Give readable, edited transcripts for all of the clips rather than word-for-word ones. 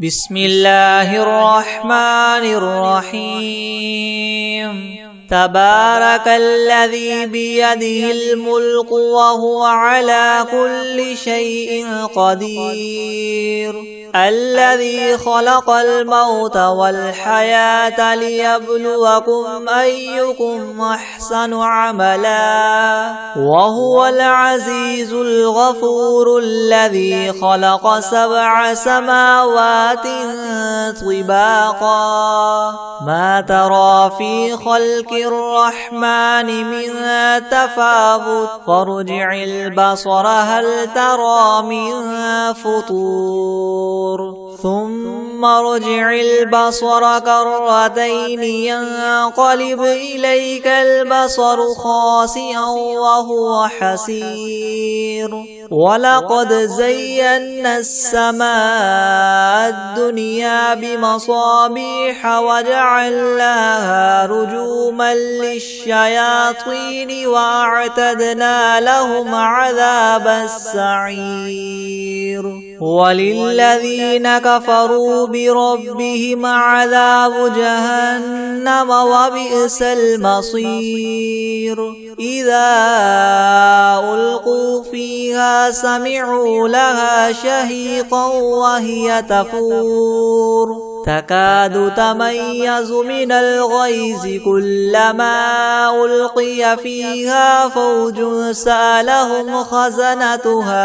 بسم الله الرحمن الرحيم تبارك الذي بيده الملك وهو على كل شيء قدير الذي خلق الموت والحياة ليبلوكم أيكم أحسن عملا وهو العزيز الغفور الذي خلق 7 سماوات طباقا ما ترى في خلق الرحمن من تفاوت فارجع البصر هل ترى من فطور ثم ارجع البصر كرتين ينقلب إليك البصر خاسئا وهو حسير ولقد زينا السماء الدنيا بمصابيح وجعلناها رجوما للشياطين وأعتدنا لهم عذاب السعير وللذين كفروا بربهم عذاب جهنم وبئس المصير إذا ألقوا فيها سمعوا لها شهيقا وهي تفور تكاد تميز من الغيظ كلما ألقي فيها فوج سألهم خزنتها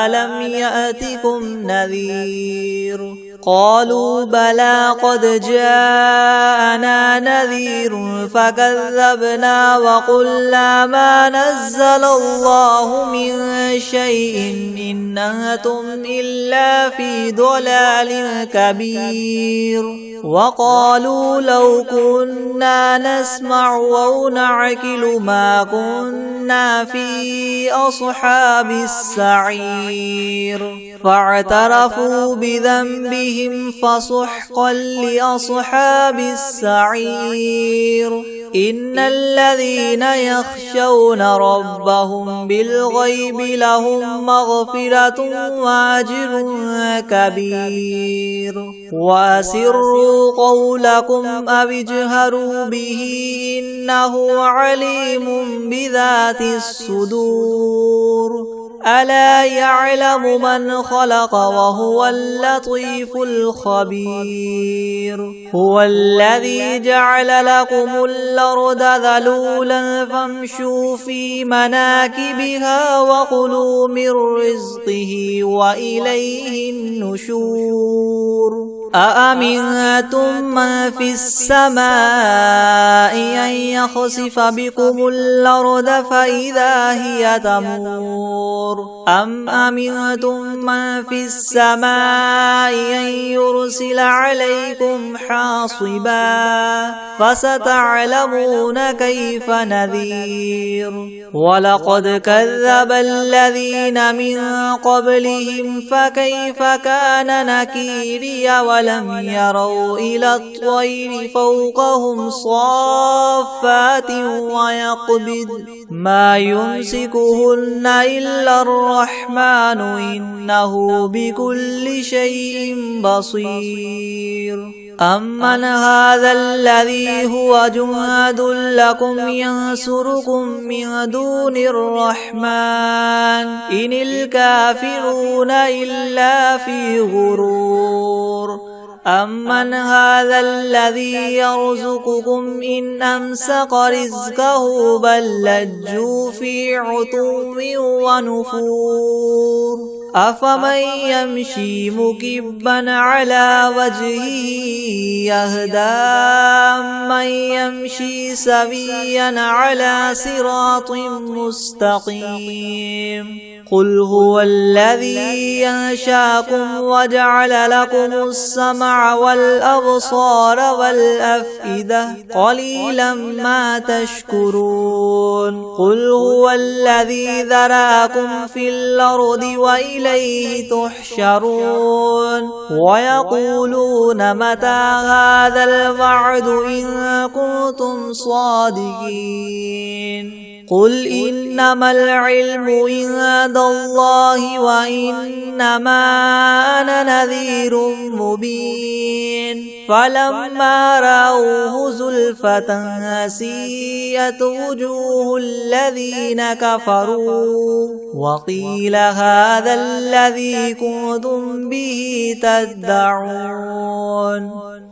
ألم يأتكم نذير قالوا بلى قد جاءنا نذير فكذبنا وقلنا ما نزل الله من شيء إن أنتم إلا في ضلال كبير وقالوا لو كنا نسمع أو نعقل ما كنا في أصحاب السعير فاعترفوا بذنبهم فسحقا لأصحاب السعير إن الذين يخشون ربهم بالغيب لهم مغفرة وأجر كبير وأسروا قولكم أو اجهروا به إنه عليم بذات الصدور ألا يعلم من خلق وهو اللطيف الخبير هو الذي جعل لكم الأرض ذلولا فامشوا في مناكبها وكلوا من رزقه وإليه النشور أأمنتم من في السماء أن يخسف بكم الأرض فإذا هي تمور أم أمنتم من في السماء أن يرسل عليكم حاصبا فستعلمون كيف نذير ولقد كذب الذين من قبلهم فكيف كان نكيري ولم يروا إلى الطير فوقهم صافات ويقبض ما يمسكهن إلا الرحمن إنه بكل شيء بصير أمن هذا الذي هو جند لكم ينصركم من دون الرحمن إن الكافرون إلا في غرور أمن هذا الذي يرزقكم إن أمسك رزقه بل لجوا في عتو ونفور أفمن يمشي مكبا على وجهه يهدى من يمشي سويا على صراط مستقيم قل هو الذي ينشاكم وجعل لكم السمع والأبصار والأفئدة قليلا ما تشكرون قل هو الذي ذراكم في الأرض وإليه تحشرون ويقولون متى هذا الوعد إن كنتم صادقين قل إنما العلم عند الله وإنما أنا نذير مبين فلما رأوه زلفة سيئت وجوه الذين كفروا وقيل هذا الذي كنتم به تدعون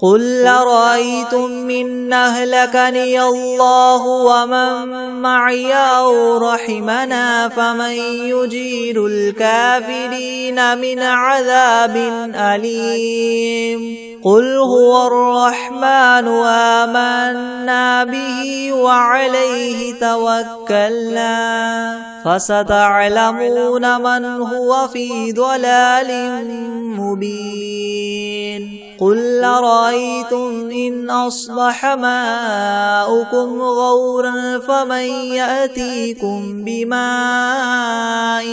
قل أرأيتم إن أهلكني الله ومن معي أو رحمنا فمن يجير الكافرين من عذاب أليم قل هو الرحمن آمنا به وعليه توكلنا فستعلمون من هو في ضلال مبين قل أرأيتم إن أصبح ماؤكم غورا فمن يأتيكم بماء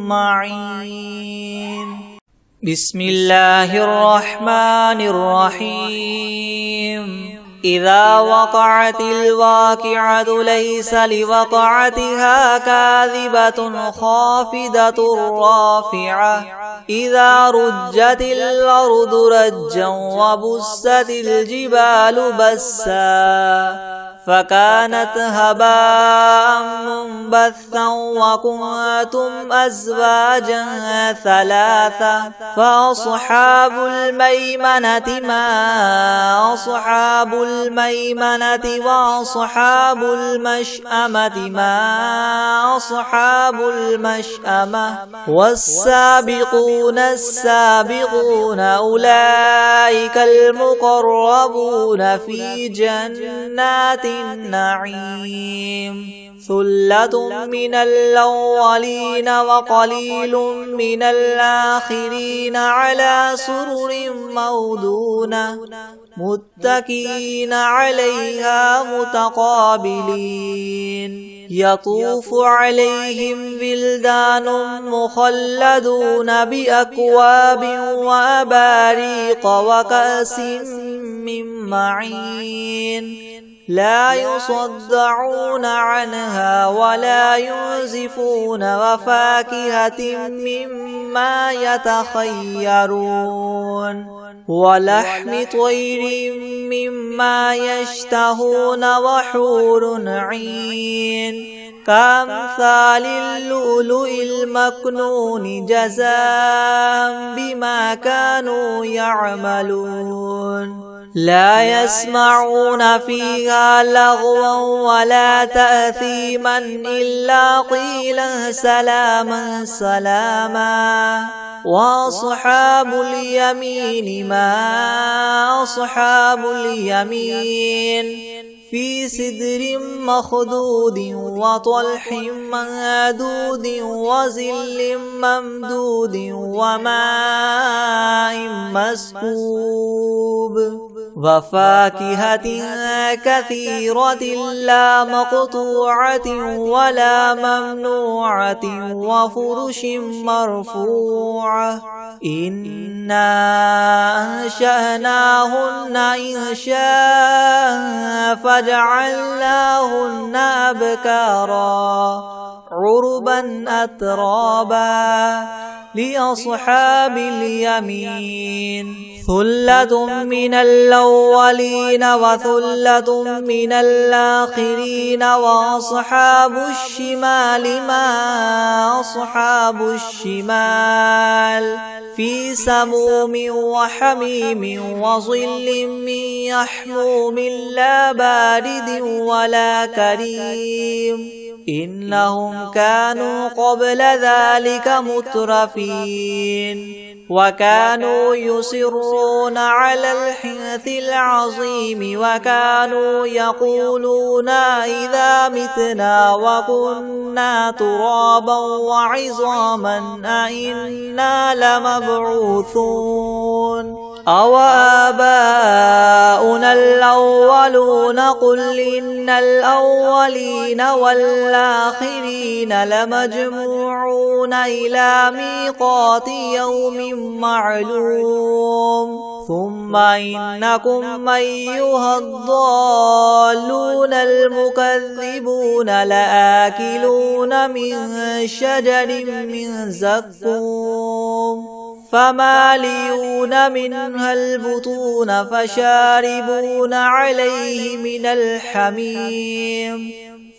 معين بسم الله الرحمن الرحيم إذا وقعت الواقعة ليس لوقعتها كاذبة خافضة رافعة إذا رجت الأرض رجا وبست الجبال بسا فكانت هباء منبثا وكنتم أزواجا ثلاثة فأصحاب الميمنة ما أصحاب الميمنة وأصحاب المشأمة ما أصحاب المشأمة والسابقون السابقون أولئك المقربون في جنات النعيم ثلة من الأولين وقليل من الآخرين على سرر موضونة متكئين عليها متقابلين يطوف عليهم ولدان مخلدون بأكواب وأباريق وكأس من معين لا يصدعون عنها ولا ينزفون وفاكهة مما يتخيرون ولحم طير مما يشتهون وحور عين كأمثال اللؤلؤ المكنون جزاء بما كانوا يعملون لا يسمعون فيها لغوا ولا تأثيما إلا قيلا سلاما سلاما وأصحاب اليمين ما أصحاب اليمين في سدر مخضود وطلح منضود وظل ممدود وماء مسكوب وفاكهة كثيرة لا مقطوعة ولا ممنوعة وفرش مرفوعة إنا أنشأناهن إنشاء فجعلناهن أبكارا عربا أترابا لأصحاب اليمين ثلة من الأولين وثلة من الآخرين وأصحاب الشمال ما أصحاب الشمال في سموم وحميم وظل من يحموم لا بارد ولا كريم إنهم كانوا قبل ذلك مترفين وكانوا يصرون على الحنث العظيم وكانوا يقولون إذا متنا وكنا ترابا وعظاما أئنا لمبعوثون أو آباؤنا الأولون الأولون قل إن الأولين والآخرين لمجموعون إلى ميقات يوم معلوم ثم إنكم أيها الضالون المكذبون لآكلون من شجر من زقوم فمالئون منها البطون فشاربون عليه من الحميم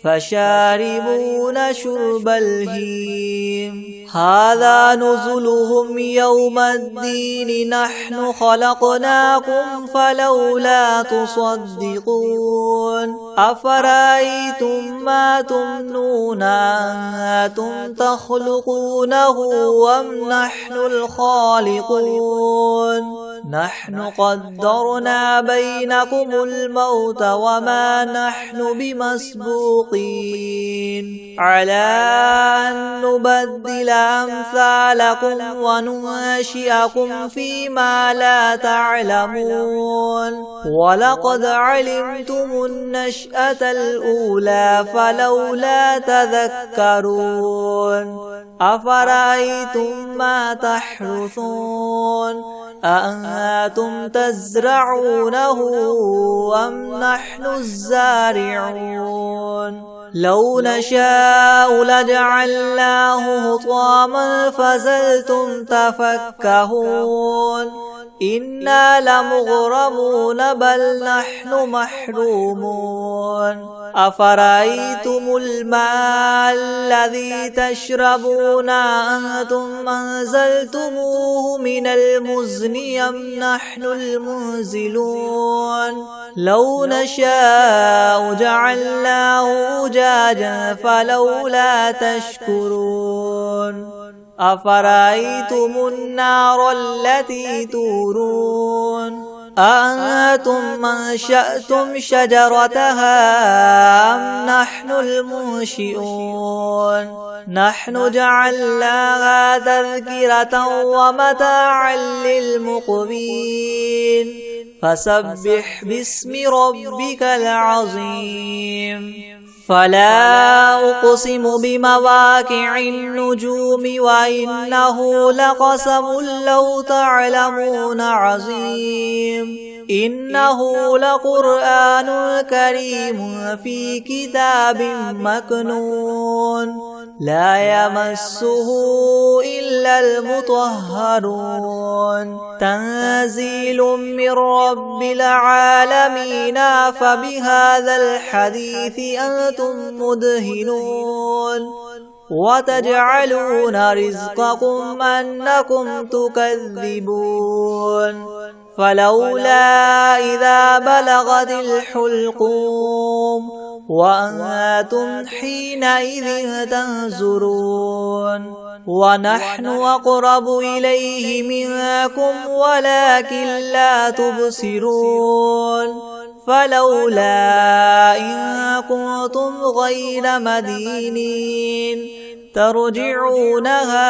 فشاربون شرب الهيم هذا نزلهم يوم الدين نحن خلقناكم فلولا تصدقون أفرأيتم ما تمنون أنتم تخلقونه أم نحن الخالقون نحن قدرنا بينكم الموت وما نحن بمسبوقين على أن نبدل أمثالكم وننشئكم فيما لا تعلمون ولقد علمتم النشأة الأولى فلولا تذكرون أفرأيتم ما تحرثون أأنتم تزرعونه أم نحن الزارعون لو نشاء لجعلناه حطاما فظلتم تفكهون إنا لمغرمون بل نحن محرومون أفرأيتم الماء الذي تشربون أنتم أنزلتموه من المزن أم نحن المنزلون لو نشاء جعلناه أجاجا فلولا تشكرون أفرأيتم النار التي تورون أأنتم أنشأتم شجرتها أم نحن المنشئون نحن جعلناها تذكرة ومتاعا للمقوين فسبح باسم ربك العظيم فلا أقسم بمواقع النجوم وإنه لقسم لو تعلمون عظيم إنه لقرآن كريم في كتاب مكنون لا يمسه إلا المطهرون تنزيل من رب العالمين فبهذا الحديث أنتم مدهنون وتجعلون رزقكم أنكم تكذبون فلولا إذا بلغت الحلقوم وأنتم حينئذ تنظرون ونحن أقرب إليه منكم ولكن لا تبصرون فلولا إن كنتم غير مدينين ترجعونها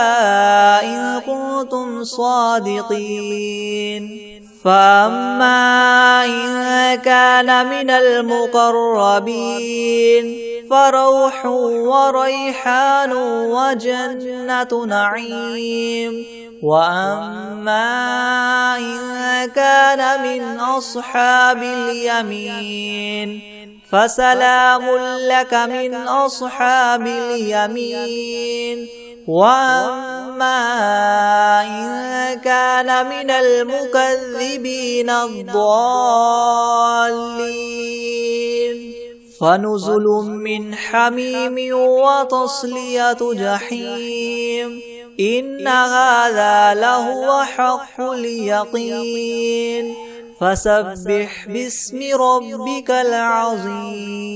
إن كنتم صادقين فأما إن كان من المقربين فروح وريحان وجنة نعيم وأما إن كان من أصحاب اليمين فسلام لك من أصحاب اليمين وأما إن كان من المكذبين الضالين فنزل من حميم وتصلية جحيم إن هذا لهو حق اليقين فسبح باسم ربك العظيم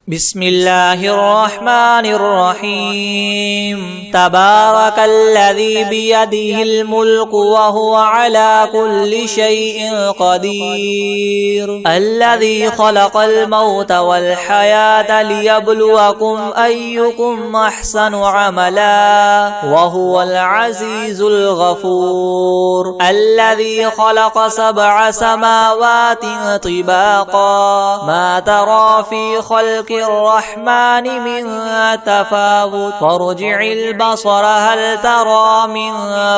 بسم الله الرحمن الرحيم تبارك الذي بيده الملك وهو على كل شيء قدير الذي خلق الموت والحياة ليبلوكم أيكم أحسن عملا وهو العزيز الغفور الذي خلق 7 سماوات طباقا ما ترى في خلق الرحمن من تفاوت فارجع البصر هل ترى من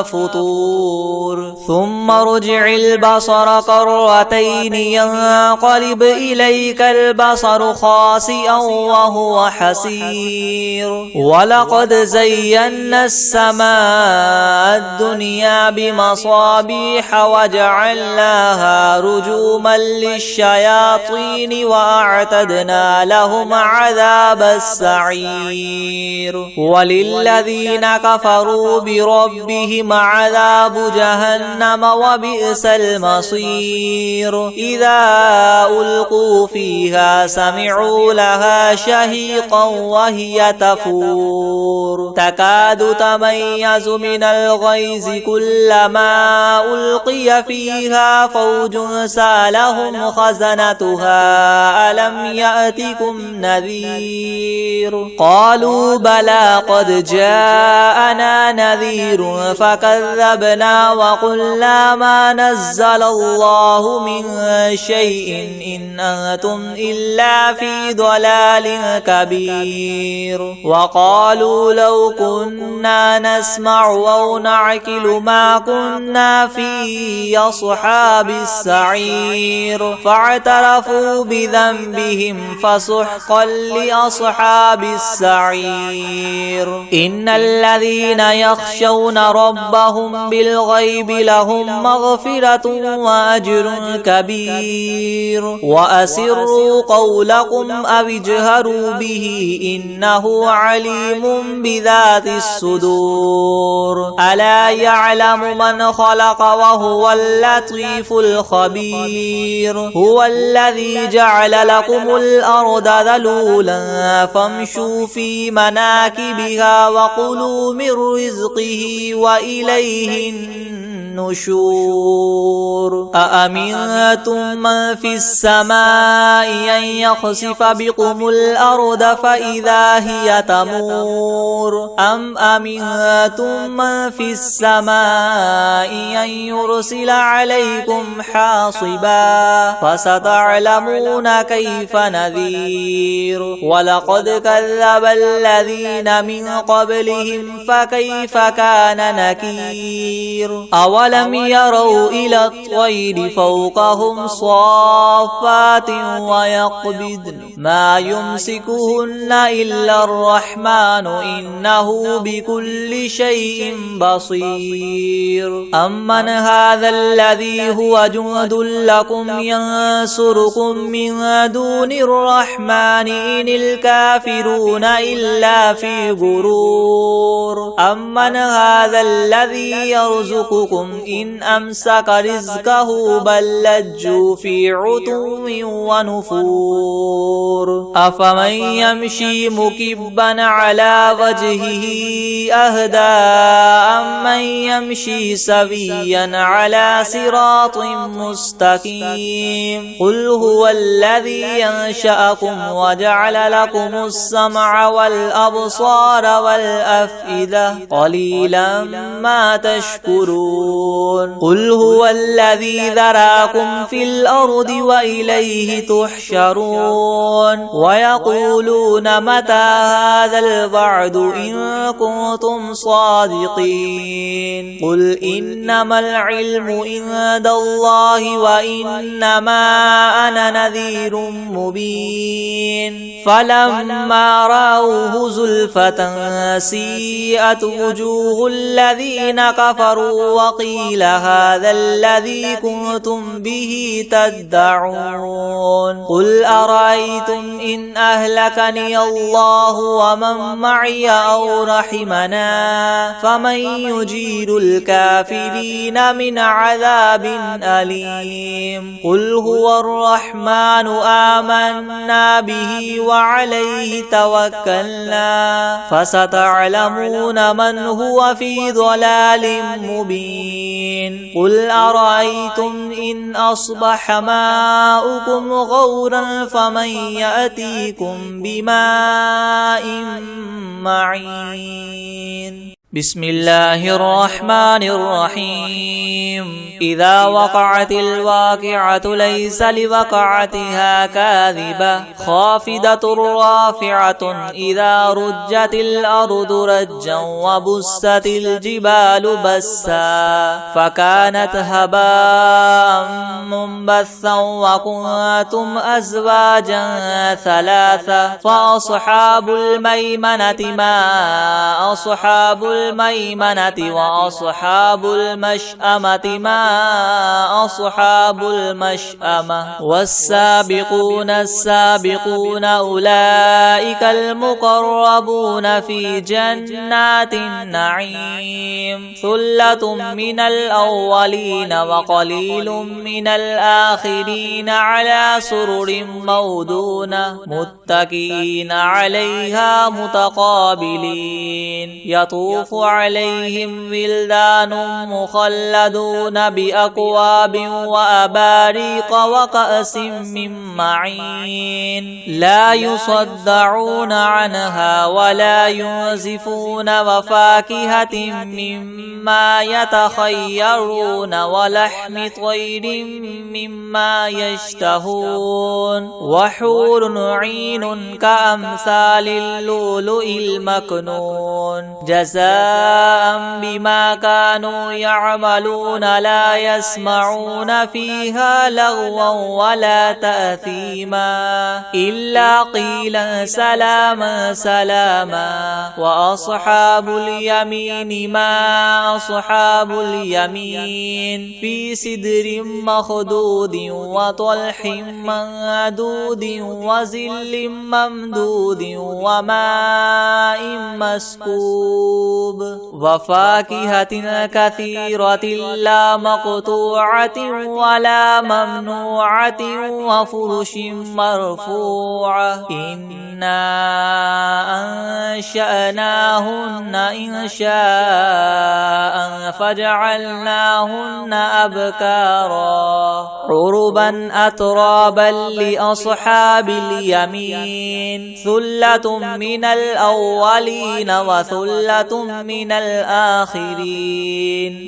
فطور ثم ارجع البصر كرتين ينقلب إليك البصر خاسئا وهو حسير ولقد زينا السماء الدنيا بمصابيح وجعلناها رجوما للشياطين وأعتدنا لهم عذاب السعير وللذين كفروا بربهم عذاب جهنم وبئس المصير إذا ألقوا فيها سمعوا لها شهيقا وهي تفور تكاد تميز من الغيظ كلما ألقي فيها فوج سالهم خزنتها ألم يأتكم نذير قالوا بلى قد جاءنا نذير فكذبنا وقلنا ما نزل الله من شيء إن أنتم إلا في ضلال كبير وقالوا لو كنا نسمع أو نعقل ما كنا في أصحاب السعير فاعترفوا بذنبهم فسحقا لأصحاب السعير إن الذين يخشون ربهم بالغيب لهم مغفرة وأجر كبير وأسروا قولكم أو اجهروا به إنه عليم بذات الصدور ألا يعلم من خلق وهو اللطيف الخبير هو الذي جعل لكم الأرض ذلولا فامشوا في مناكبها وكلوا من رزقه وإليه النشور أأمنتم من في السماء أن يخسف بكم الأرض فإذا هي تمور أم أمنتم من في السماء أن يرسل عليكم حاصبا فستعلمون كيف نذير ولقد كذب الذين من قبلهم فكيف كان نكير أولم يروا إلى الطير فوقهم صافات ويقبضن ما يمسكهن إلا الرحمن إنه بكل شيء بصير أمن هذا الذي هو جند لكم ينصركم من دون الرحمن إن الكافرون إلا في غرور أمن هذا الذي يرزقكم إن أمسك رزقه بل لجوا في عتو ونفور أفمن يمشي مكبا على وجهه أهدى أمن يمشي سويا على صراط مستقيم قل هو الذي ينشأكم وجعل لكم السمع والأبصار والأفئدة قليلا ما تشكرون قل هو الذي ذراكم في الأرض وإليه تحشرون ويقولون متى هذا الوعد إن كنتم صادقين قل إنما العلم عند الله وإنما أنا نذير مبين فلما رأوه زلفة سيئت وجوه الذين كفروا وقيل وقيل هذا الذي كنتم به تدعون قل أرأيتم إن أهلكني الله ومن معي أو رحمنا فمن يجير الكافرين من عذاب أليم قل هو الرحمن آمنا به وعليه توكلنا فستعلمون من هو في ضلال مبين قل أرأيتم إن أصبح ماؤكم غورا فمن يأتيكم بماء معين بسم الله الرحمن الرحيم إذا وقعت الواقعة ليس لوقعتها كاذبة خافضة رافعة إذا رجت الأرض رجا وبست الجبال بسا فكانت هباء منبثا وكنتم أزواجا ثلاثة فأصحاب الميمنة ما أصحاب الميمنة وأصحاب المشأمة ما أصحاب المشأمة والسابقون السابقون أولئك المقربون في جنات النعيم ثلة من الأولين وقليل من الآخرين على سرر مودونة متكئين عليها متقابلين يطوف عليهم ولدان مخلدون بأكواب وأباريق وكأس من معين لا يصدعون عنها ولا ينزفون وفاكهة مما يتخيرون ولحم طير مما يشتهون وحور عين كأمثال اللؤلؤ المكنون جزاء بما كانوا يعملون لا يسمعون فيها لغوا ولا تأثيما إلا قيلا سلاما سلاما وأصحاب اليمين ما أصحاب اليمين في سدر مخدود وطلح منضود وظل ممدود وماء مسكوب وفاكهة كثيرة لا مقطوعة ولا ممنوعة وفرش مرفوعة إنا أنشأناهن إنشاء فجعلناهن أبكارا عربا أترابا لأصحاب اليمين ثلة من الأولين وثلة من الآخرين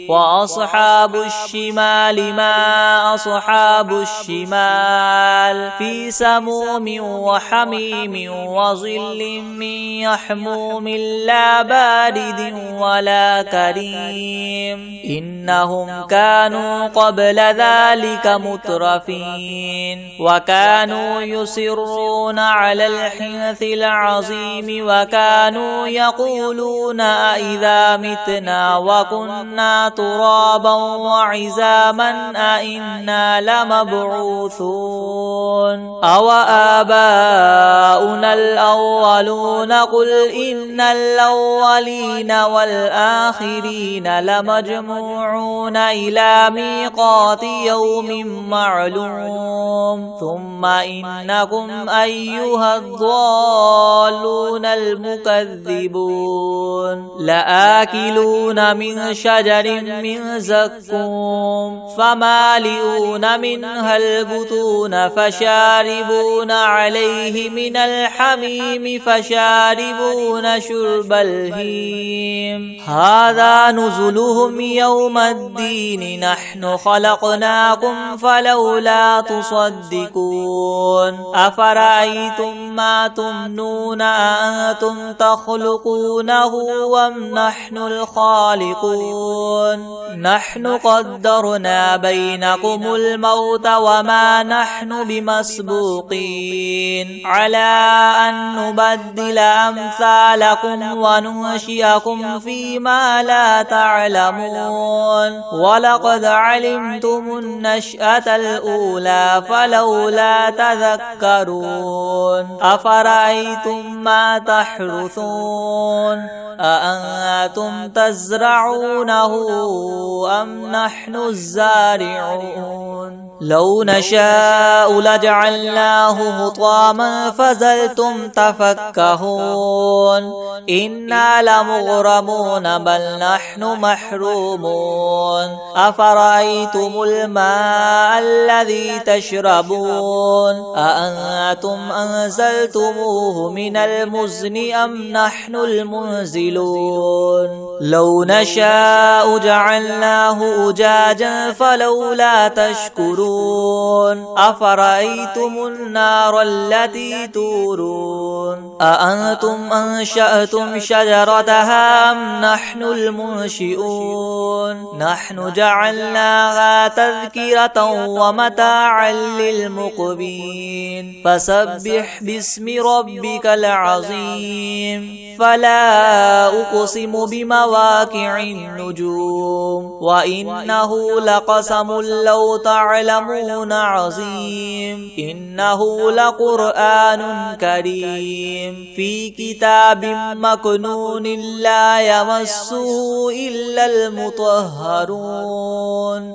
وأصحاب الشمال ما أصحاب الشمال في سموم وحميم وظل من يحموم لا بارد ولا كريم إنهم كانوا قبل ذلك مترفين وكانوا يصرون على الحنث العظيم وكانوا يقولون أئذا متنا وكنا ترابا وعزاما أئنا لمبعوثون أو آباؤنا الأولون قل إن الأولين والآخرين لمجموعون إلى ميقات يوم معلوم ثم إنكم أيها الضالون المكذبون لآكلون من شجر من زقوم فمالئون منها البطون فشاربون عليه من الحميم فشاربون شرب الهيم هذا نزلهم يوم الدين نحن خلقناكم فلولا تصدقون أفرأيتم ما تمنون أنتم تخلقونه أم نحن الخالقون نحن قدرنا بينكم الموت وما نحن بمسبوقين على أن نبدل أمثالكم وننشئكم فيما لا تعلمون ولقد علمتم النشأة الأولى فلولا تذكرون أفرأيتم ما تحرثون أأنتم تزرعونه أم نحن الزارعون لو نشاء لجعلناه حطاما فظلتم تفكهون إنا لمغرمون بل نحن محرومون أفرأيتم الماء الذي تشربون أأنتم أنزلتموه من المزن أم نحن المنزلون لو نشاء جعلناه أجاجا فلولا تشكرون أفرأيتم النار التي تورون أأنتم أنشأتم شجرتها أم نحن المنشئون نحن جعلناها تذكرة ومتاعا للمقوين فسبح باسم ربك العظيم فلا أقسم بمواقع النجوم وإنه لقسم لو تعلمون عظيم إنه لقرآن كريم في كتاب مكنون لا يمسه إلا المطهرون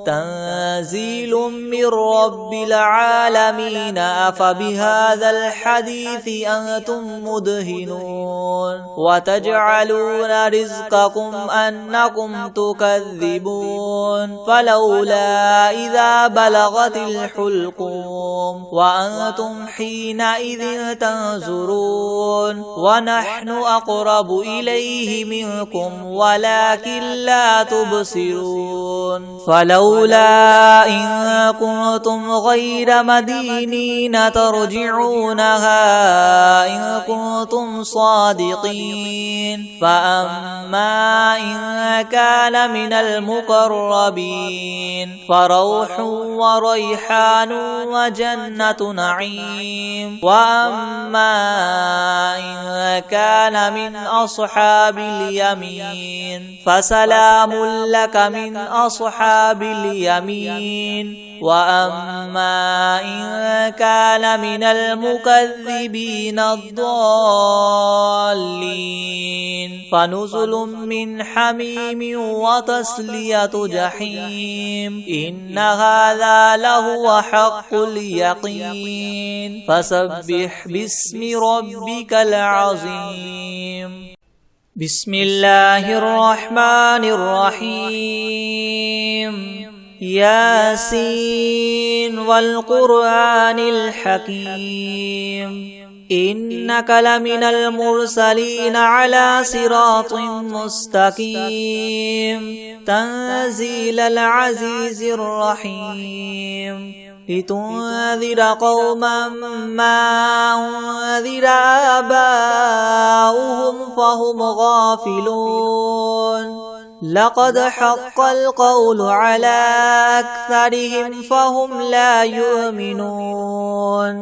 تنزيل من رب العالمين أفبهذا الحديث أنتم مدهنون وتجعلون رزقكم أنكم تكذبون فلولا إذا بلغت الحلقوم وأنتم حينئذ تنظرون ونحن أقرب إليه منكم ولكن لا تبصرون فلولا إن كنتم غير مدينين ترجعونها إن كنتم صادقين فأما إن كان من المقربين فروح وريحان وجنة نعيم وأما إن كان من أصحاب اليمين فسلام لك من أصحاب اليمين وأما إن كان من المكذبين الضالين فنزل من حميم وتصلية جحيم إن هذا لهو حق اليقين فسبح باسم ربك العظيم بسم الله الرحمن الرحيم ياسين والقرآن الحكيم إنك لمن المرسلين على صراط مستقيم تنزيل العزيز الرحيم لتنذر قوما ما أنذر آباؤهم فهم غافلون لقد حق القول على أكثرهم فهم لا يؤمنون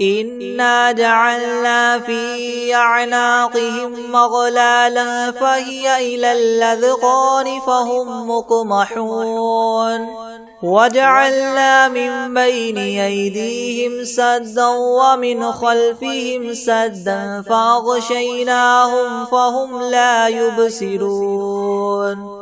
إنا جعلنا في أعناقهم مغلالا فهي إلى الأذقان فهم مقمحون وجعلنا من بين أيديهم سدا ومن خلفهم سدا فأغشيناهم فهم لا يبصرون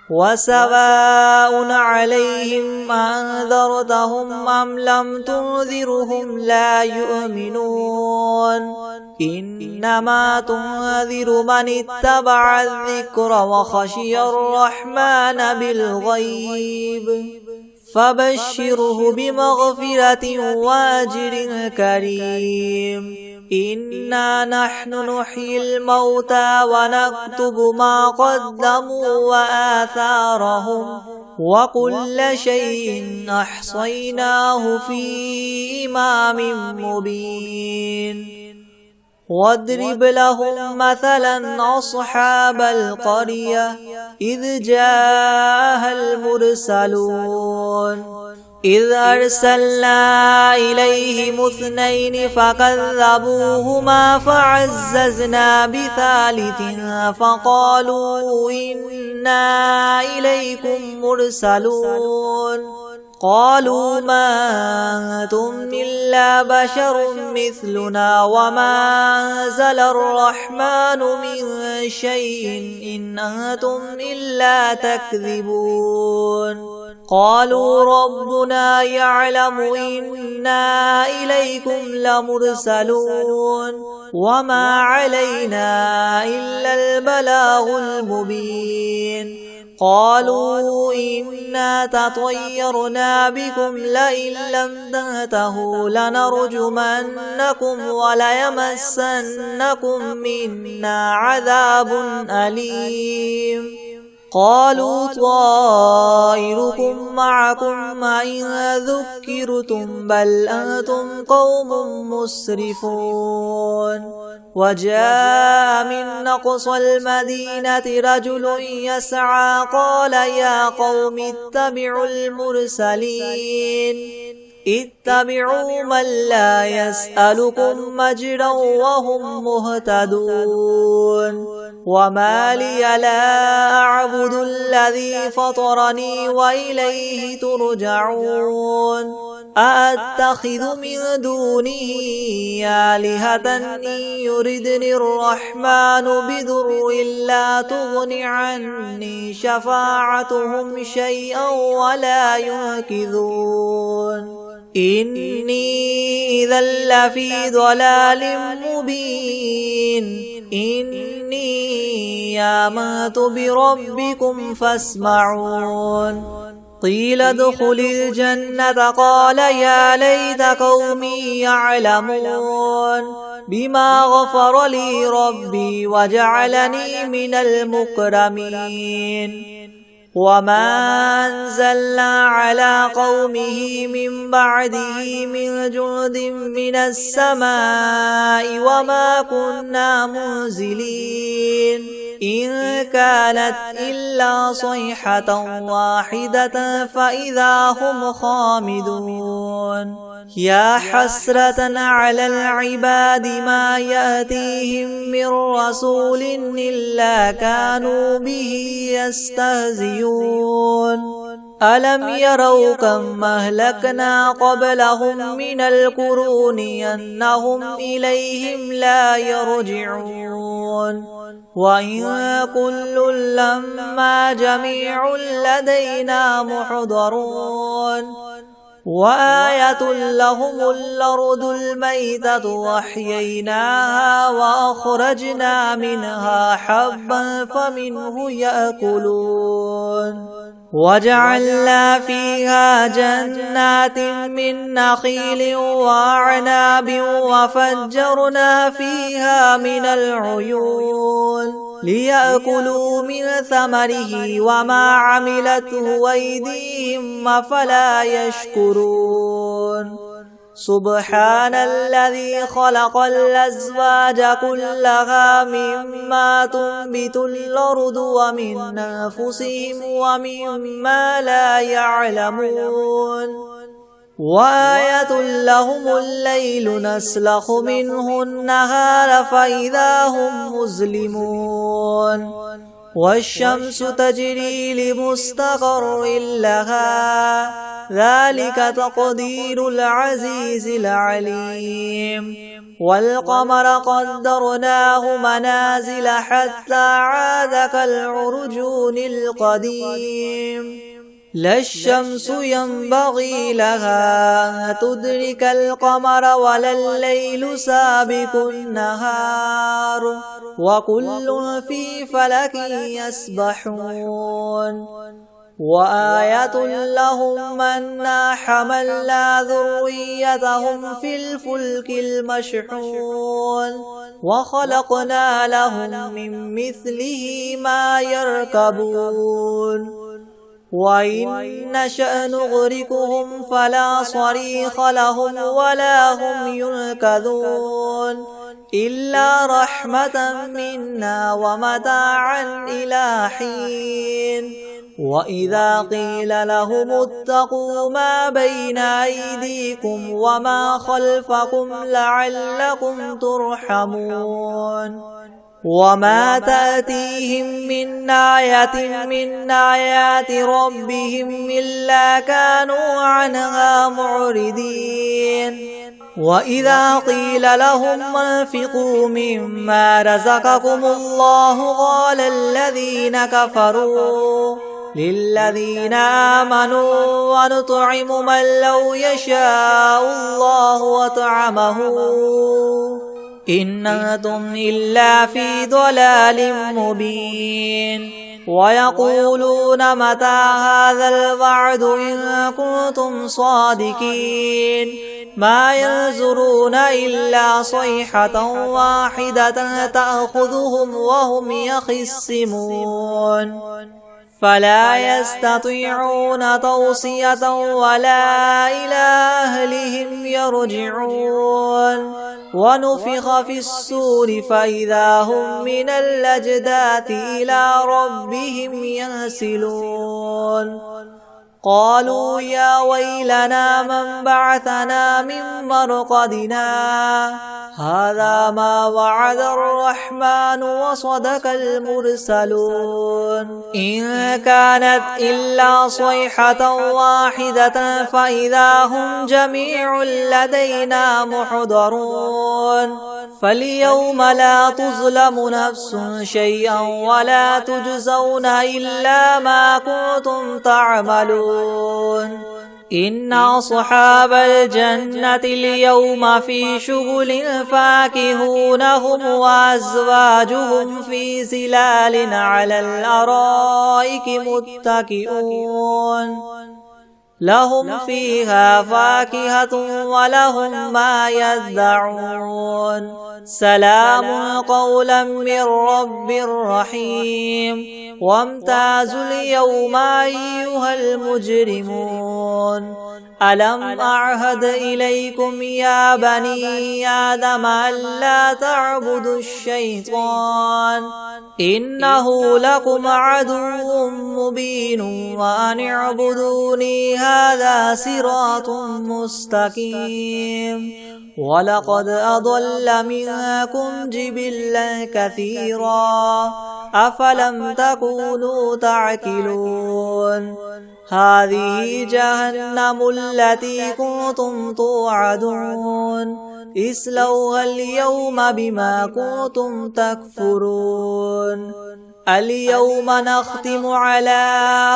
وسواء عليهم أنذرتهم أم لم تنذرهم لا يؤمنون إنما تنذر من اتبع الذكر وخشي الرحمن بالغيب فبشره بمغفرة وأجر كريم إنا نحن نحيي الموتى ونكتب ما قدموا وآثارهم وكل شيء أحصيناه في إمام مبين واضرب لهم مثلا أصحاب القرية إذ جاءها المرسلون إذ أرسلنا إليهم 2 فكذبوهما فعززنا ب3 فقالوا إنا إليكم مرسلون قالوا ما أنتم إلا بشر مثلنا وما أنزل الرحمن من شيء إن أنتم إلا تكذبون قالوا ربنا يعلم إنا إليكم لمرسلون وما علينا إلا البلاغ المبين قالوا إنا تطيرنا بكم لئن لم تنتهوا لنرجمنكم وليمسنكم منا عذاب أليم قالوا طائركم معكم إن ذكرتم بل أنتم قوم مسرفون وجاء من أقصى المدينة رجل يسعى قال يا قوم اتبعوا المرسلين اتبعوا من لا يسألكم مجرا وهم مهتدون وما لي لا أعبد الذي فطرني وإليه ترجعون أأتخذ من دونه آلهة إن يردني الرحمن بضر لا تغن عني شفاعتهم شيئا ولا ينقذون إني إذا لفي ضلال مبين إني آمنت بربكم فاسمعون قيل ادخل الجنة قال يا ليت قومي يعلمون بما غفر لي ربي وجعلني من المكرمين وما أنزلنا على قومه من بعده من جند من السماء وما كنا منزلين إن كانت إلا صيحة واحدة فإذا هم خامدون يا حسرة على العباد ما يأتيهم من رسول إلا كانوا به يستهزئون ألم يروا كم أهلكنا قبلهم من القرون أنهم إليهم لا يرجعون وإن كل لما جميع لدينا محضرون وآية لهم الأرض الميتة وأحييناها وأخرجنا منها حبا فمنه يأكلون وجعلنا فيها جنات من نخيل وأعناب وفجرنا فيها من العيون ليأكلوا من ثمره وما عملته أيديهم أفلا يشكرون سبحان الذي خلق الأزواج كلها مما تنبت الأرض ومن أنفسهم ومما لا يعلمون وآية لهم الليل نسلخ منه النهار فإذا هم مظلمون والشمس تجري لمستقر لها ذلك تقدير العزيز العليم والقمر قدرناه منازل حتى عاد كالعرجون القديم لا الشمس ينبغي لها أن تدرك القمر ولا الليل سابق النهار وكل في فلك يسبحون وآية لهم أنا حملنا ذريتهم في الفلك المشحون وخلقنا لهم من مثله ما يركبون وإن نشأ نغرقهم فلا صريخ لهم ولا هم ينقذون إلا رحمة منا ومتاعا إلى حين وإذا قيل لهم اتقوا ما بين أيديكم وما خلفكم لعلكم ترحمون وما تأتيهم من آية من آيات ربهم إلا كانوا عنها معرضين وإذا قيل لهم انفقوا مما رزقكم الله قال الذين كفروا للذين آمنوا ونطعم من لو يشاء الله وطعمه إن أنتم إلا في ضلال مبين ويقولون متى هذا الوعد إن كنتم صادقين ما ينظرون إلا صيحة واحدة تأخذهم وهم يخصمون فلا يستطيعون توصية ولا إلى أهلهم يرجعون ونفخ في الصور فإذا هم من الأجداث إلى ربهم ينسلون قالوا يا ويلنا من بعثنا من مرقدنا هذا ما وعد الرحمن وصدق المرسلون إن كانت إلا صيحة واحدة فإذا هم جميع لدينا محضرون فاليوم لا تظلم نفس شيئا ولا تجزون إلا ما كنتم تعملون إن أصحاب الجنة اليوم في شغل فاكهون هم وأزواجهم في ظلال على الأرائك متكئون لهم فيها فاكهة ولهم ما يدعون سلام قولا من رب رحيم وامتازوا اليوم أيها المجرمون ألم أعهد إليكم يا بني آدم ألا تعبدوا الشيطان إنه لكم عدو مبين وأن اعبدوني هذا صراط مستقيم ولقد أضل منكم جبلا كثيرا أفلم تكونوا تعقلون هذه جهنم التي كنتم توعدون اصلوها اليوم بما كنتم تكفرون اليوم نختم على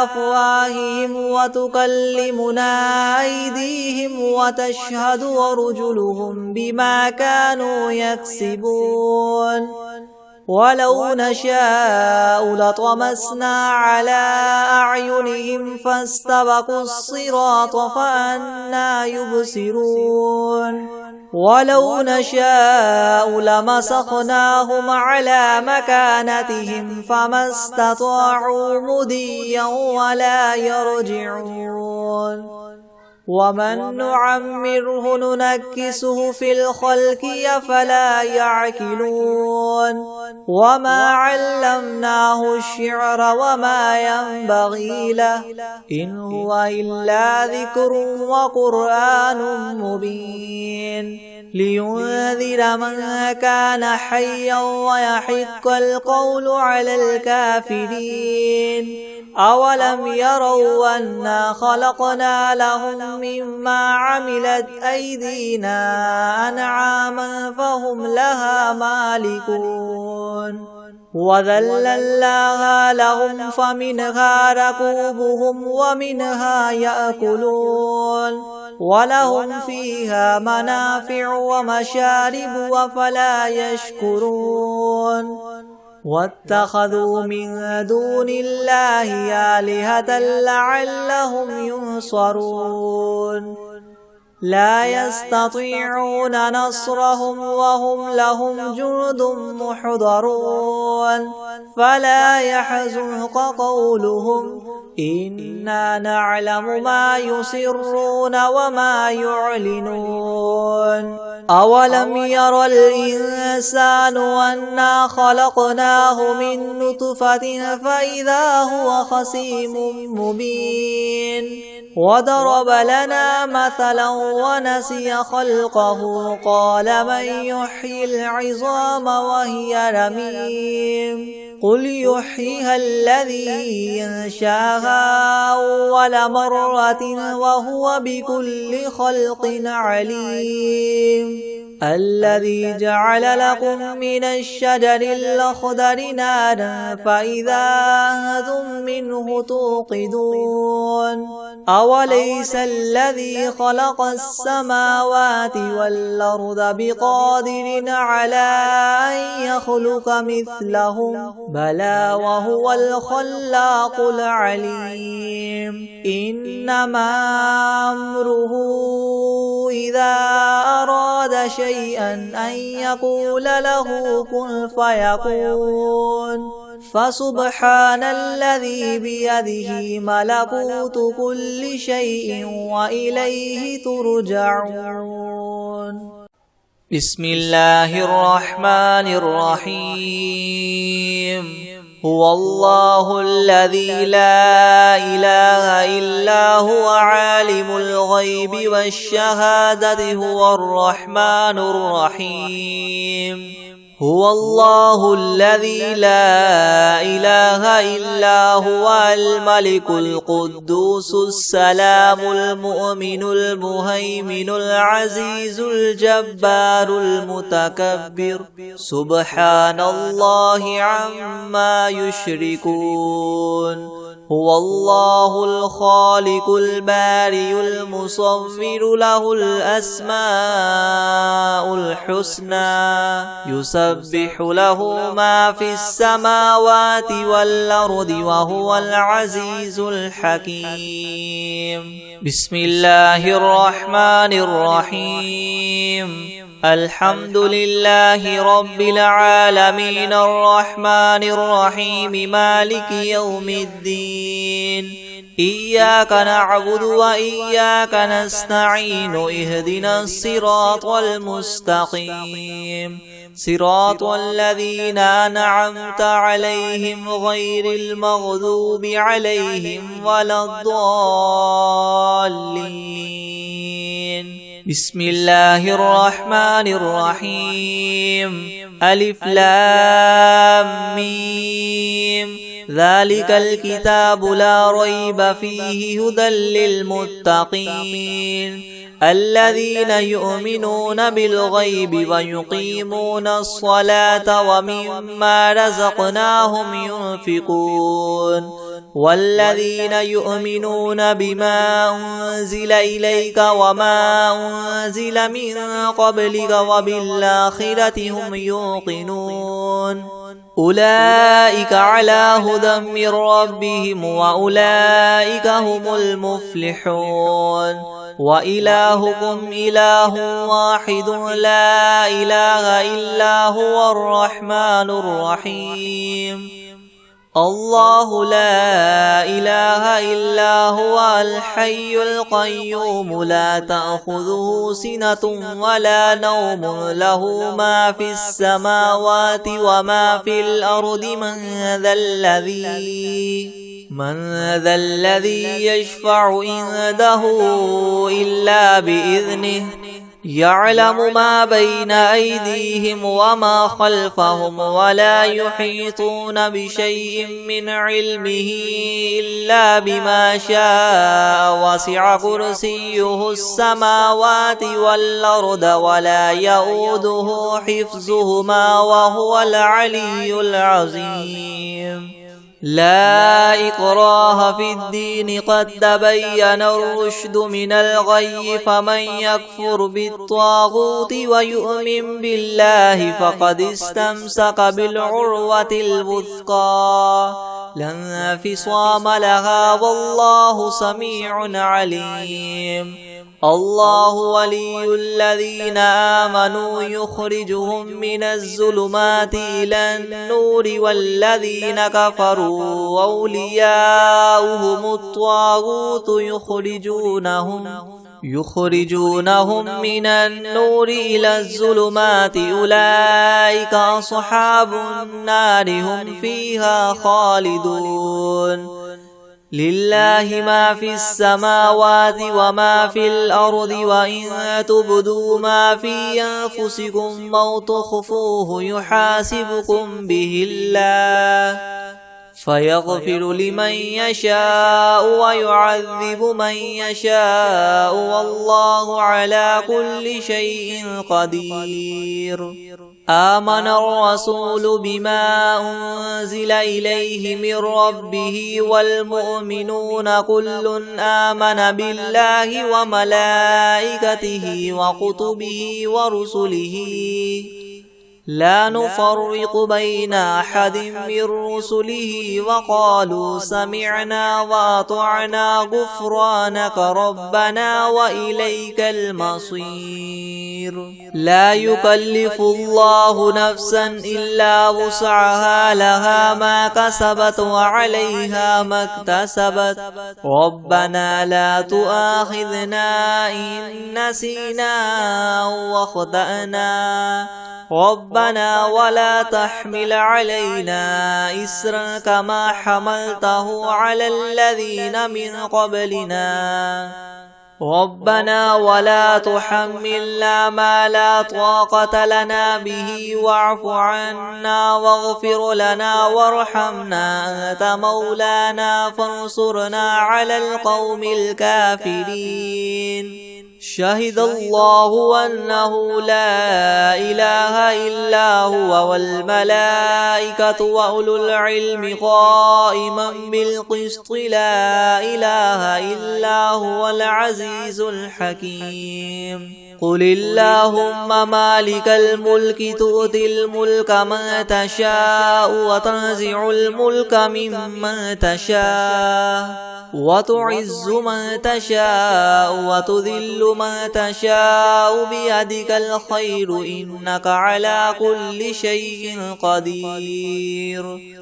أفواههم وتكلمنا أيديهم وتشهد أرجلهم بما كانوا يكسبون ولو نشاء لطمسنا على أعينهم فاستبقوا الصراط فأنى يبصرون ولو نشاء لمسخناهم على مكانتهم فما استطاعوا مضيا ولا يرجعون ومن نعمره ننكسه في الخلق أفلا يعقلون وما علمناه الشعر وما ينبغي له إن هو إلا ذكر وقرآن مبين لينذر من كان حيا ويحق القول على الكافرين أولم يروا أنا خلقنا لهم مما عملت أيدينا أنعاما فهم لها مالكون وذللناها لهم فمنها ركوبهم ومنها يأكلون ولهم فيها منافع ومشارب أفلا يشكرون واتخذوا من دون الله آلهة لعلهم ينصرون لا يستطيعون نصرهم وهم لهم جند محضرون فلا يحزنك قولهم إنا نعلم ما يسرون وما يعلنون أولم ير الإنسان أنا خلقناه من نطفة فإذا هو خصيم مبين وضرب لنا مثلا ونسي خلقه قال من يحيي العظام وهي رميم قل يحييها الذي ينشاها أول مرة وهو بكل خلق عليم الذي جعل لكم من الشجر الأخضر نارا فإذا أنتم منه توقدون أوليس الذي خلق السماوات والأرض بقادر على أن يخلق مثلهم بلى وهو الخلاق العليم إنما أمره إذا أراد شيئا أن يقول له كن فيكون فسبحان الذي بيده ملكوت كل شيء وإليه ترجعون بسم الله الرحمن الرحيم هو الله الذي لا إله إلا هو عالم الغيب والشهادة هو الرحمن الرحيم هو الله الذي لا إله إلا هو الملك القدوس السلام المؤمن المهيمن العزيز الجبار المتكبر سبحان الله عما يشركون هو الله الخالق البارئ المصور له الأسماء الحسنى يسبح له ما في السماوات والأرض وهو العزيز الحكيم بسم الله الرحمن الرحيم الحمد لله رب العالمين الرحمن الرحيم مالك يوم الدين إياك نعبد وإياك نستعين اهدنا الصراط المستقيم صراط الذين أنعمت عليهم غير المغضوب عليهم ولا الضالين بسم الله الرحمن الرحيم ألف لام ميم ذلك الكتاب لا ريب فيه هدى للمتقين الذين يؤمنون بالغيب ويقيمون الصلاة ومما رزقناهم ينفقون والذين يؤمنون بما أنزل إليك وما أنزل من قبلك وبالآخرة هم يوقنون أولئك على هدى من ربهم وأولئك هم المفلحون وإلهكم إله واحد لا إله إلا هو الرحمن الرحيم الله لا إله إلا هو الحي القيوم لا تأخذه سنة ولا نوم له ما في السماوات وما في الأرض من ذا الذي يشفع عنده إلا بإذنه يعلم ما بين أيديهم وما خلفهم ولا يحيطون بشيء من علمه إلا بما شاء وسع كرسيه السماوات والأرض ولا يؤوده حفظهما وهو العلي العظيم لا إكراه في الدين قد تبين الرشد من الغي فمن يكفر بالطاغوت ويؤمن بالله فقد استمسك بالعروة الوثقى لا انفصام لها والله سميع عليم الله ولي الذين آمنوا يخرجهم من الظلمات إلى النور والذين كفروا أولياؤهم الطاغوت يخرجونهم من النور إلى الظلمات أولئك أصحاب النار هم فيها خالدون لله ما في السماوات وما في الأرض وإن تبدوا ما في أنفسكم أو تخفوه يحاسبكم به الله فيغفر لمن يشاء ويعذب من يشاء والله على كل شيء قدير آمن الرسول بما أنزل إليه من ربه والمؤمنون كل آمن بالله وملائكته وكتبه ورسله لا نفرق بين أحد من رسله وقالوا سمعنا وأطعنا غفرانك ربنا وإليك المصير لا يكلف الله نفسا إلا وسعها لها ما كسبت وعليها ما اكتسبت ربنا لا تؤاخذنا إن نسينا أو أخطأنا ربنا ولا تحمل علينا إسرا كما حملته على الذين من قبلنا ربنا ولا تحملنا ما لا طاقة لنا به واعف عنا واغفر لنا وارحمنا أنت مولانا فانصرنا على القوم الكافرين شهد الله أنه لا إله إلا هو والملائكة وأولو العلم قائما بالقسط لا إله إلا هو العزيز الحكيم قل اللهم مالك الملك تؤتي الملك من تشاء وتنزع الملك ممن تشاء وتعز من تشاء وتذل من تشاء بيدك الخير إنك على كل شيء قدير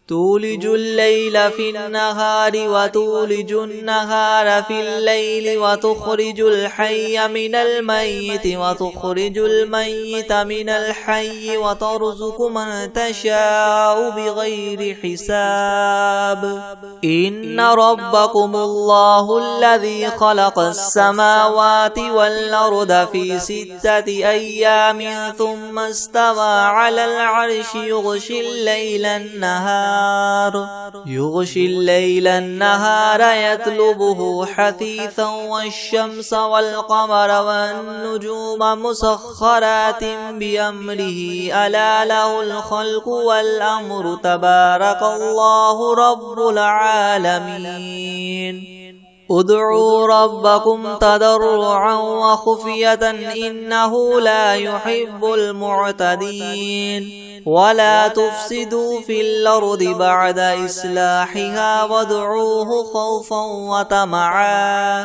تولج الليل في النهار وتولج النهار في الليل وتخرج الحي من الميت وتخرج الميت من الحي وترزق من تشاء بغير حساب إن ربكم الله الذي خلق السماوات والأرض في 6 أيام ثم استوى على العرش يغشي الليل النهار يطلبه حثيثا والشمس والقمر والنجوم مسخرات بأمره ألا له الخلق والأمر تبارك الله رب العالمين ادعوا ربكم تضرعا وخفية إنه لا يحب المعتدين ولا تفسدوا في الأرض بعد إصلاحها وادعوه خوفا وطمعا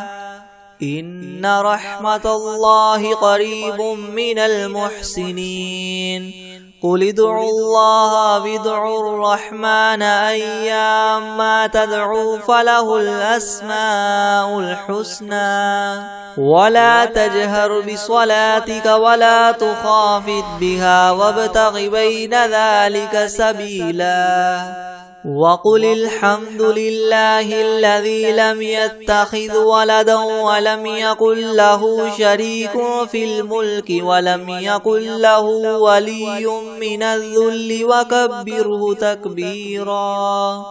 إن رحمة الله قريب من المحسنين قل ادعوا الله وادعوا الرحمن أيما تدعوا فله الأسماء الحسنى ولا تجهر بصلاتك ولا تخافت بها وابتغ بين ذلك سبيلا وقل الحمد لله الذي لم يتخذ ولدا ولم يكن له شريك في الملك ولم يكن له ولي من الذل وكبره تكبيرا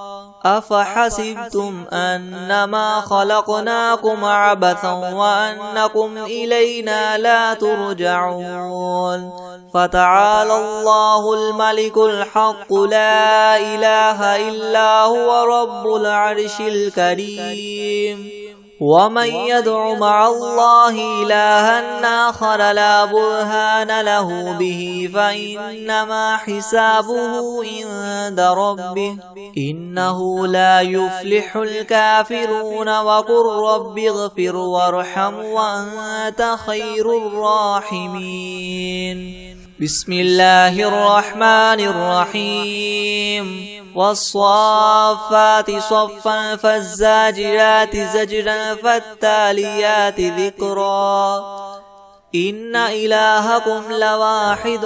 أفحسبتم أنما خلقناكم عبثا وأنكم إلينا لا ترجعون فتعالى الله الملك الحق لا إله إلا هو رب العرش الكريم ومن يدع مع الله إلها آخر لا برهان له به فإنما حسابه عند ربه إنه لا يفلح الكافرون وقل رب اغفر وارحم وأنت خير الراحمين بسم الله الرحمن الرحيم والصافات صفا فالزاجرات زجرا فالتاليات ذكرا إن إلهكم لواحد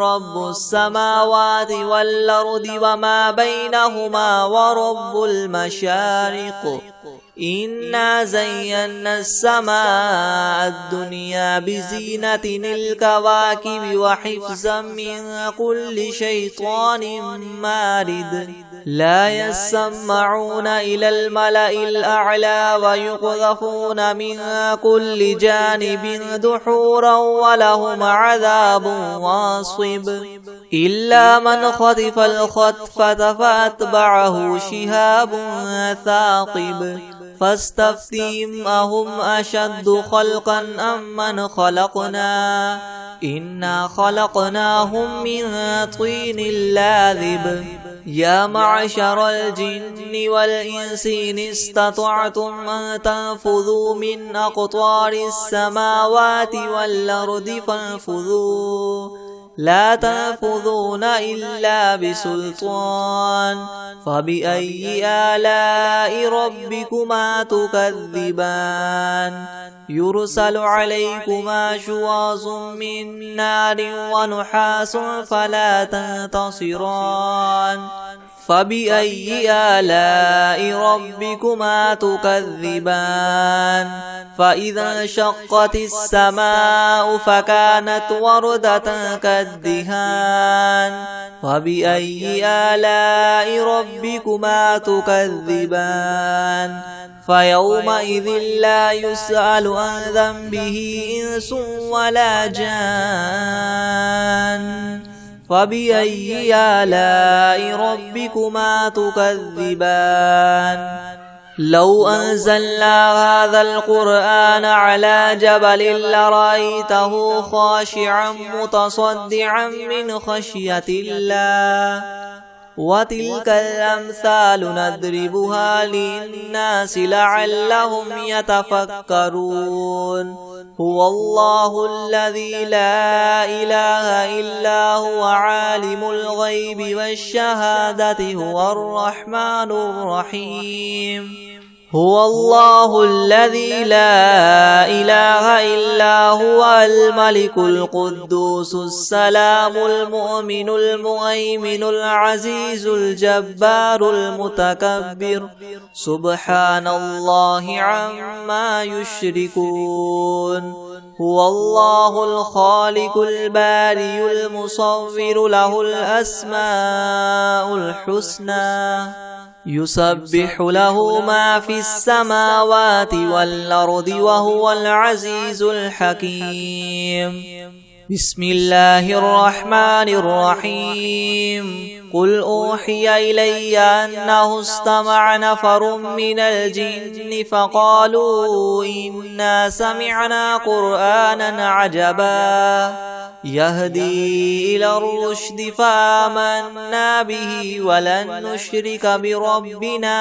رب السماوات والأرض وما بينهما ورب المشارق إنا زينا السماء الدنيا بزينة الكواكب وحفظا من كل شيطان مارد لا يسمعون إلى الملأ الأعلى ويقذفون من كل جانب دحورا ولهم عذاب واصب إلا من خطف الخطفة فأتبعه شهاب ثاقب فاستفتهم أهم أشد خلقا أم من خلقنا إنا خلقناهم من طين لاذب يا معشر الجن والإنس إن استطعتم أن تنفذوا من أقطار السماوات والأرض فانفذوا لا تنفذون إلا بسلطان فبأي آلاء ربكما تكذبان يرسل عليكما شواظ من نار ونحاس فلا تنتصران فبأي آلاء ربكما تكذبان فإذا انشقت السماء فكانت وردة كالدهان فبأي آلاء ربكما تكذبان فيومئذ لا يسأل عن ذنبه إنس ولا جان فبأي آلاء ربكما تكذبان لو أنزلنا هذا القرآن على جبل لرأيته خاشعا متصدعا من خشية الله وتلك الأمثال نضربها للناس لعلهم يتفكرون هو الله الذي لا إله إلا هو عالم الغيب والشهادة هو الرحمن الرحيم هو الله الذي لا إله إلا هو الملك القدوس السلام المؤمن المهيمن العزيز الجبار المتكبر سبحان الله عما يشركون هو الله الخالق البارئ المصور له الأسماء الحسنى يسبح له ما في السماوات والأرض وهو العزيز الحكيم بسم الله الرحمن الرحيم قل أوحي إلي أنه استمع نفر من الجن فقالوا إنا سمعنا قرآنا عجبا يهدي إلى الرشد فآمنا به ولن نشرك بربنا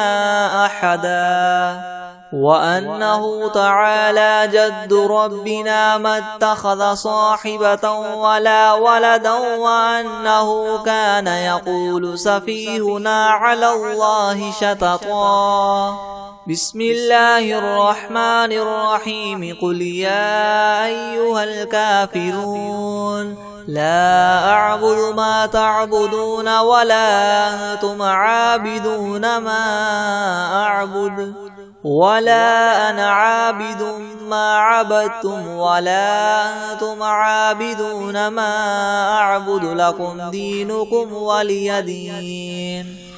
أحدا وأنه تعالى جد ربنا ما اتخذ صاحبة ولا ولدا وأنه كان يقول سفيهنا على الله شططا بسم الله الرحمن الرحيم قل يا أيها الكافرون لا أعبد ما تعبدون ولا أنتم عابدون ما أعبد ولا أنا عابد ما عبدتم ولا أنتم عابدون ما أعبد لكم دينكم ولي دين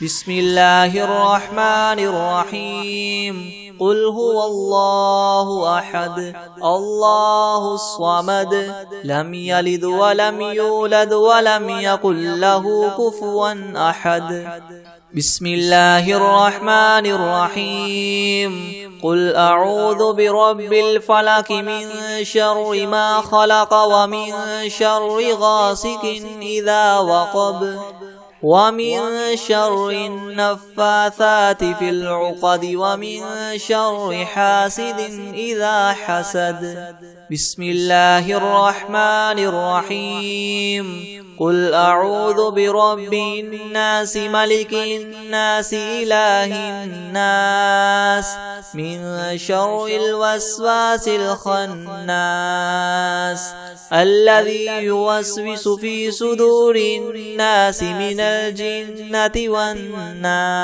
بسم الله الرحمن الرحيم قل هو الله أحد الله الصمد لم يلد ولم يولد ولم يكن له كفوا أحد بسم الله الرحمن الرحيم قل أعوذ برب الفلق من شر ما خلق ومن شر غاسق إذا وقب ومن شر النفاثات في العقد ومن شر حاسد إذا حسد. بسم الله الرحمن الرحيم. قل أعوذ برب الناس ملك الناس إله الناس من شر الوسواس الخناس الذي يوسوس في صدور الناس من الجنة والناس.